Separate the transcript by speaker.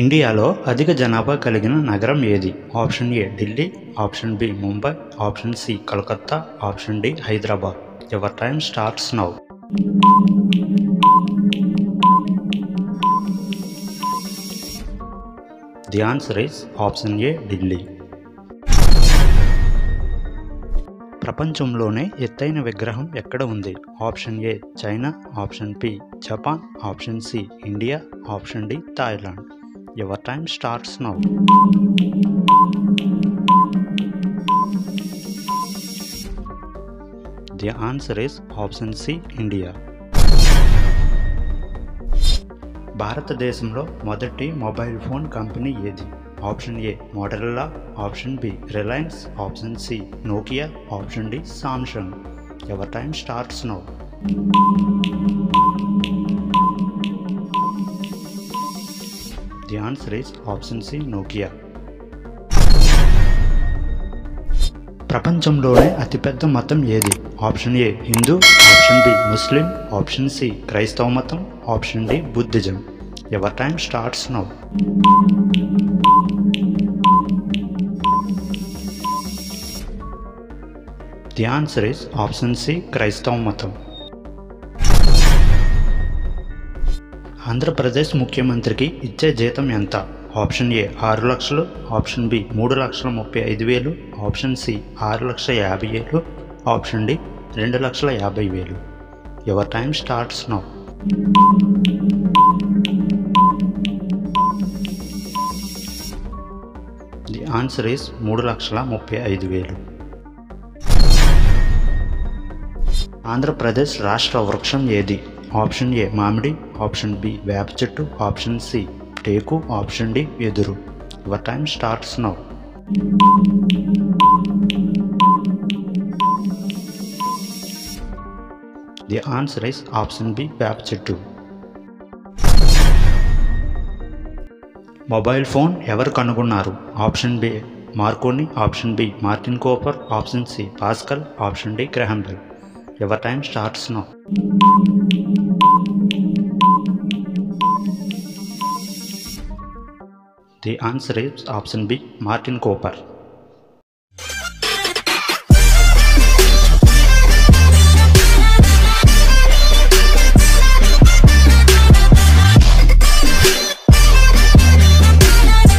Speaker 1: ఇండియాలో అధిక జనాభా కలిగిన నగరం ఏది? Option A Delhi, option B Mumbai, option C Calcutta, option D Hyderabad. Your time starts now. The answer is option A Delhi. ప్రపంచంలోనే ఎత్తైన విగ్రహం ఎక్కడ ఉంది? Option A China, option B Japan, option C India, option D Thailand. Your time starts now. The answer is option C India. భారతదేశంలో మొదటి mobile phone company ఏది? Option A Motorola, option B Reliance, option C Nokia, option D Samsung. Your time starts now. The answer is option C Nokia. ప్రపంచంలోనే అతిపెద్ద మతం ఏది? Option A Hindu, option B Muslim, option C క్రైస్తవ మతం, option D Buddhism. Your time starts now. The answer is option C క్రైస్తవ మతం. ఆంధ్రప్రదేశ్ ముఖ్యమంత్రికి ఇచ్చే జీతం ఎంత? ఆప్షన్ ఏ 6 లక్షలు, option B 3,35,000, option C 6,50,000, option D 2,50,000. Your time starts now. The answer is 3,35,000. Andhra Pradesh రాష్ట్ర వృక్షం ఏది? ఆప్షన్ ఏ మామిడి, ఆప్షన్ బి వేప చెట్టు, ఆప్షన్ సి టేకు, ఆప్షన్ డి వెదురు. Your time starts now. The answer is option B వేప చెట్టు. మొబైల్ ఫోన్ ఎవరు కనుగొన్నారు? Option B Marconi, option B Martin Cooper, option C Pascal, option D Graham Bell. Your time starts now. The answer is option B Martin Cooper.